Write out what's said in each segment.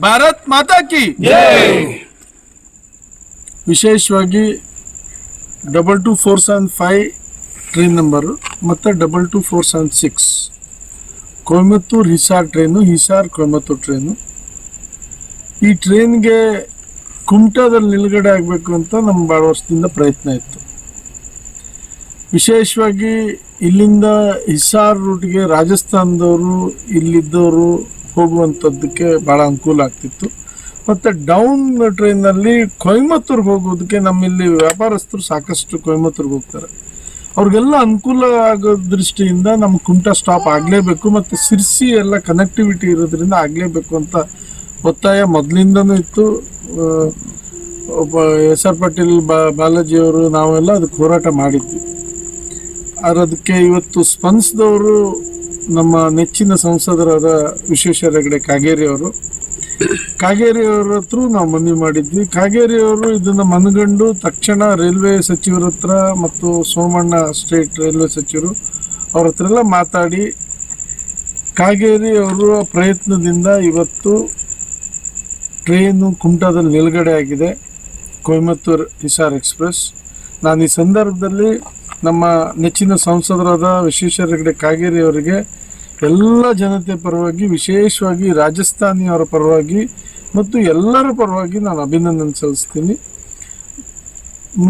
ಭಾರತ್ ಮಾತಾ ಕಿ ವಿಶೇಷವಾಗಿ 22475 train number ಮತ್ತು 22476 Coimbatore Hisar train, Hisar Coimbatore train. ಈ ಟ್ರೈನ್ಗೆ ಕುಮಟಾದಲ್ಲಿ ನಿಲುಗಡೆ ಆಗಬೇಕು ಅಂತ ನಮ್ಮ ಭಾಳ ವರ್ಷದಿಂದ ಪ್ರಯತ್ನ ಇತ್ತು. ವಿಶೇಷವಾಗಿ ಇಲ್ಲಿಂದ ಹಿಸಾರ್ ರೂಟ್ಗೆ ರಾಜಸ್ಥಾನದವರು ಇಲ್ಲಿದ್ದವರು ಹೋಗುವಂಥದ್ದಕ್ಕೆ ಭಾಳ ಅನುಕೂಲ ಆಗ್ತಿತ್ತು. ಮತ್ತು ಡೌನ್ ಟ್ರೈನಲ್ಲಿ ಕೊಯಮತ್ತೂರ್ಗೆ ಹೋಗೋದಕ್ಕೆ ನಮ್ಮಲ್ಲಿ ವ್ಯಾಪಾರಸ್ಥರು ಸಾಕಷ್ಟು ಕೊಯಮತ್ತೂರ್ಗೆ ಹೋಗ್ತಾರೆ. ಅವ್ರಿಗೆಲ್ಲ ಅನುಕೂಲ ಆಗೋ ದೃಷ್ಟಿಯಿಂದ ನಮ್ಮ ಕುಮಟಾ ಸ್ಟಾಪ್ ಆಗಲೇಬೇಕು ಮತ್ತು ಸಿರ್ಸಿ ಎಲ್ಲ ಕನೆಕ್ಟಿವಿಟಿ ಇರೋದ್ರಿಂದ ಆಗಲೇಬೇಕು ಅಂತ ಒತ್ತಾಯ ಮೊದಲಿಂದನೂ ಇತ್ತು. ಒಬ್ಬ ಎಸ್.ಆರ್. ಪಾಟೀಲ್ ಬಾಲಾಜಿಯವರು ನಾವೆಲ್ಲ ಅದಕ್ಕೆ ಹೋರಾಟ ಮಾಡಿದ್ವಿ. ಅದಕ್ಕೆ ಇವತ್ತು ಸ್ಪಂದಿಸಿದವರು ನಮ್ಮ ನೆಚ್ಚಿನ ಸಂಸದರಾದ ವಿಶ್ವೇಶ್ವರ ಹೆಗಡೆ ಕಾಗೇರಿಯವರ ಹತ್ರ ನಾವು ಮನವಿ ಮಾಡಿದ್ವಿ. ಕಾಗೇರಿಯವರು ಇದನ್ನು ಮನಗಂಡು ತಕ್ಷಣ ರೈಲ್ವೆ ಸಚಿವರ ಹತ್ರ ಮತ್ತು ಸೋಮಣ್ಣ ಸ್ಟೇಟ್ ರೈಲ್ವೆ ಸಚಿವರು ಅವ್ರ ಹತ್ರ ಎಲ್ಲ ಮಾತಾಡಿ ಕಾಗೇರಿಯವರ ಪ್ರಯತ್ನದಿಂದ ಇವತ್ತು ಟ್ರೈನು ಕುಮಟಾದಲ್ಲಿ ನಿಲುಗಡೆ ಆಗಿದೆ, ಕೊಯಮತ್ತೂರು ಹಿಸಾರ್ ಎಕ್ಸ್ಪ್ರೆಸ್. ನಾನು ಈ ಸಂದರ್ಭದಲ್ಲಿ ನಮ್ಮ ನೆಚ್ಚಿನ ಸಂಸದರಾದ ವಿಶ್ವೇಶ್ವರ ಹೆಗಡೆ ಕಾಗೇರಿಯವರಿಗೆ ಎಲ್ಲ ಜನತೆ ಪರವಾಗಿ, ವಿಶೇಷವಾಗಿ ರಾಜಸ್ಥಾನಿಯವರ ಪರವಾಗಿ ಮತ್ತು ಎಲ್ಲರ ಪರವಾಗಿ ನಾನು ಅಭಿನಂದನೆ ಸಲ್ಲಿಸ್ತೀನಿ.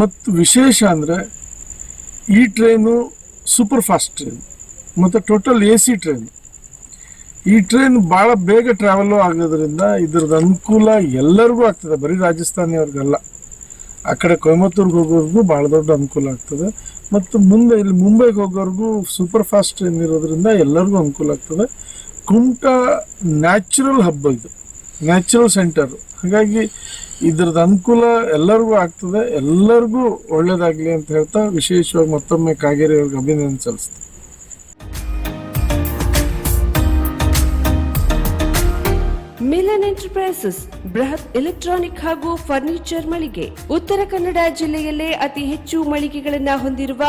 ಮತ್ತು ವಿಶೇಷ ಅಂದರೆ ಈ ಟ್ರೈನು ಸೂಪರ್ ಫಾಸ್ಟ್ ಟ್ರೈನ್ ಮತ್ತು ಟೋಟಲ್ AC ಟ್ರೈನ್. ಈ ಟ್ರೈನ್ ಭಾಳ ಬೇಗ ಟ್ರಾವೆಲು ಆಗೋದ್ರಿಂದ ಇದ್ರದ್ದು ಅನುಕೂಲ ಎಲ್ಲರಿಗೂ ಆಗ್ತದೆ, ಬರೀ ರಾಜಸ್ಥಾನಿಯವ್ರಿಗಲ್ಲ. ಆ ಕಡೆ ಕೊಯಮತ್ತೂರ್ಗೆ ಹೋಗೋರ್ಗೂ ಭಾಳ ದೊಡ್ಡ ಅನುಕೂಲ ಆಗ್ತದೆ. ಮತ್ತು ಮುಂದೆ ಇಲ್ಲಿ ಮುಂಬೈಗೆ ಹೋಗೋರ್ಗೂ ಸೂಪರ್ ಫಾಸ್ಟ್ ಟ್ರೈನ್ ಇರೋದ್ರಿಂದ ಎಲ್ಲರಿಗೂ ಅನುಕೂಲ ಆಗ್ತದೆ. ಕುಮಟಾ ನ್ಯಾಚುರಲ್ ಹಬ್ಬ, ಇದು ನ್ಯಾಚುರಲ್ ಸೆಂಟರು. ಹಾಗಾಗಿ ಇದ್ರದ್ದು ಅನುಕೂಲ ಎಲ್ಲರಿಗೂ ಆಗ್ತದೆ, ಎಲ್ಲರಿಗೂ ಒಳ್ಳೇದಾಗಲಿ ಅಂತ ಹೇಳ್ತಾ ವಿಶೇಷವಾಗಿ ಮತ್ತೊಮ್ಮೆ ಕಾಗೇರಿ ಅವ್ರಿಗೆ ಅಭಿನಂದನೆ ಸಲ್ಲಿಸ್ತೀನಿ. ಮಿಲನ್ ಎಂಟರ್ಪ್ರೈಸಸ್ ಬೃಹತ್ ಎಲೆಕ್ಟ್ರಾನಿಕ್ ಹಾಗೂ ಫರ್ನಿಚರ್ ಮಳಿಗೆ. ಉತ್ತರ ಕನ್ನಡ ಜಿಲ್ಲೆಯಲ್ಲೇ ಅತಿ ಹೆಚ್ಚು ಮಳಿಗೆಗಳನ್ನ ಹೊಂದಿರುವ,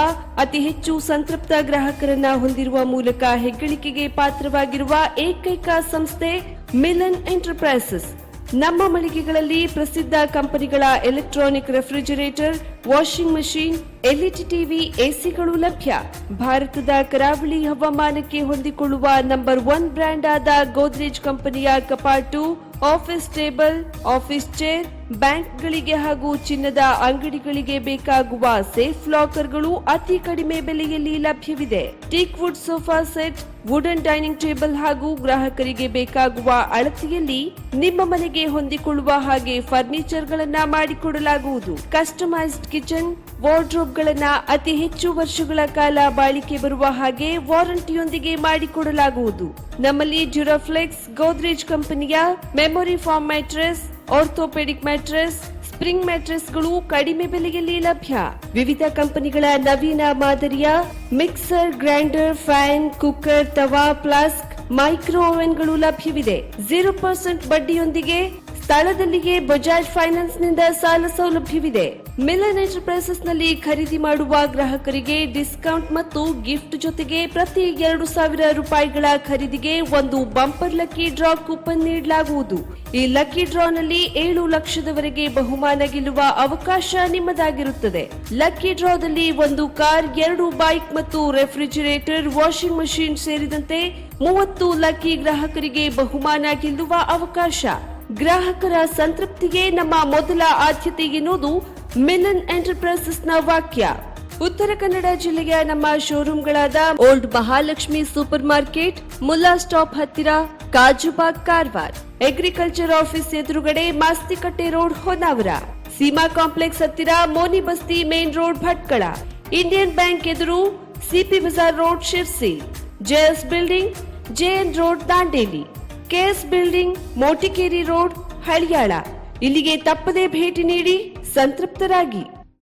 ಅತಿ ಹೆಚ್ಚು ಸಂತೃಪ್ತ ಗ್ರಾಹಕರನ್ನ ಹೊಂದಿರುವ ಮೂಲಕ ಹೆಗ್ಗಳಿಕೆಗೆ ಪಾತ್ರವಾಗಿರುವ ಏಕೈಕ ಸಂಸ್ಥೆ ಮಿಲನ್ ಎಂಟರ್ಪ್ರೈಸಸ್. ನಮ್ಮ ಮಳಿಗೆಗಳಲ್ಲಿ ಪ್ರಸಿದ್ಧ ಕಂಪನಿಗಳ electronic refrigerator, washing machine, LED TV, ಎಸಿಗಳು ಲಭ್ಯ. ಭಾರತದ ಕರಾವಳಿ ಹವಾಮಾನಕ್ಕೆ ಹೊಂದಿಕೊಳ್ಳುವ ನಂಬರ್ 1 ಬ್ರ್ಯಾಂಡ್ ಆದ ಗೋದ್ರೇಜ್ ಕಂಪನಿಯ ಕಪಾಟು, ಆಫೀಸ್ ಟೇಬಲ್, ಆಫೀಸ್ ಚೇರ್, ಬ್ಯಾಂಕ್ಗಳಿಗೆ ಹಾಗೂ ಚಿನ್ನದ ಅಂಗಡಿಗಳಿಗೆ ಬೇಕಾಗುವ ಸೇಫ್ ಲಾಕರ್ಗಳು ಅತಿ ಕಡಿಮೆ ಬೆಲೆಯಲ್ಲಿ ಲಭ್ಯವಿದೆ. Teak wood sofa set, wooden dining table ಹಾಗೂ ಗ್ರಾಹಕರಿಗೆ ಬೇಕಾಗುವ ಅಳತೆಯಲ್ಲಿ ನಿಮ್ಮ ಮನೆಗೆ ಹೊಂದಿಕೊಳ್ಳುವ ಹಾಗೆ ಫರ್ನಿಚರ್ ಗಳನ್ನ ಮಾಡಿಕೊಡಲಾಗುವುದು. ಕಸ್ಟಮೈಸ್ಡ್ ಕಿಚನ್, ವಾರ್ಡ್ರೋಬ್ ಗಳನ್ನ ಅತಿ ಹೆಚ್ಚು ವರ್ಷಗಳ ಕಾಲ ಬಾಳಿಕೆ ಬರುವ ಹಾಗೆ ವಾರಂಟಿಯೊಂದಿಗೆ ಮಾಡಿಕೊಡಲಾಗುವುದು. ನಮ್ಮಲ್ಲಿ ಡ್ಯೂರಾಫ್ಲೆಕ್ಸ್, ಗೋದ್ರೇಜ್ ಕಂಪನಿಯ memory foam mattress, orthopaedic mattress, spring ಮ್ಯಾಟ್ರೆಸ್ಗಳು ಕಡಿಮೆ ಬೆಲೆಯಲ್ಲಿ ಲಭ್ಯ. ವಿವಿಧ ಕಂಪನಿಗಳ ನವೀನ ಮಾದರಿಯ mixer, grinder, fan, cooker, tawa, flask, micro ಓವೆನ್ಗಳು ಲಭ್ಯವಿದೆ. 0% ಬಡ್ಡಿಯೊಂದಿಗೆ ಸ್ಥಳದಲ್ಲಿಯೇ ಬಜಾಜ್ ಫೈನಾನ್ಸ್ ನಿಂದ ಸಾಲ ಸೌಲಭ್ಯವಿದೆ. ಮಿಲನ್ ಎಂಟರ್ಪ್ರೈಸಸ್ ನಲ್ಲಿ ಖರೀದಿ ಮಾಡುವ ಗ್ರಾಹಕರಿಗೆ ಡಿಸ್ಕೌಂಟ್ ಮತ್ತು ಗಿಫ್ಟ್ ಜೊತೆಗೆ ಪ್ರತಿ 2,000 ರೂಪಾಯಿಗಳ ಖರೀದಿಗೆ ಒಂದು ಬಂಪರ್ ಲಕ್ಕಿ ಡ್ರಾ ಕೂಪನ್ ನೀಡಲಾಗುವುದು. ಈ ಲಕ್ಕಿ ಡ್ರಾ ನಲ್ಲಿ 7 ಲಕ್ಷದವರೆಗೆ ಬಹುಮಾನ ಗೆಲ್ಲುವ ಅವಕಾಶ ನಿಮ್ಮದಾಗಿರುತ್ತದೆ. ಲಕ್ಕಿ ಡ್ರಾದಲ್ಲಿ 1 ಕಾರ್, 2 ಬೈಕ್ ಮತ್ತು ರೆಫ್ರಿಜರೇಟರ್, ವಾಷಿಂಗ್ ಮಷೀನ್ ಸೇರಿದಂತೆ 30 ಲಕ್ಕಿ ಗ್ರಾಹಕರಿಗೆ ಬಹುಮಾನ ಗೆಲ್ಲುವ ಅವಕಾಶ. ಗ್ರಾಹಕರ ಸಂತೃಪ್ತಿಗೆ ನಮ್ಮ ಮೊದಲ ಆದ್ಯತೆ ಎನ್ನುವುದು ಮಿಲನ್ ಎಂಟರ್ಪ್ರೈಸಸ್ ನ ವಾಕ್ಯ. ಉತ್ತರ ಕನ್ನಡ ಜಿಲ್ಲೆಯ ನಮ್ಮ ಶೋರೂಮ್ಗಳಾದ old Mahalakshmi super market, Mulla stop ಹತ್ತಿರ, ಕಾಜುಬಾಗ್, ಕಾರವಾರ, ಅಗ್ರಿಕಲ್ಚರ್ ಆಫೀಸ್ ಎದುರುಗಡೆ, ಮಾಸ್ತಿಕಟ್ಟೆ ರೋಡ್, ಹೊನ್ನಾವರ, ಸೀಮಾ ಕಾಂಪ್ಲೆಕ್ಸ್ ಹತ್ತಿರ, Moni Basti main road, Bhatkal, Indian bank ಎದುರು, CP Bazar road, Sirsi, JS building, JN road, Dandeli, KS building, Motikeri road, Haliyal. ಇಲ್ಲಿಗೆ ತಪ್ಪದೇ ಭೇಟಿ ನೀಡಿ ಸಂತೃಪ್ತರಾಗಿ.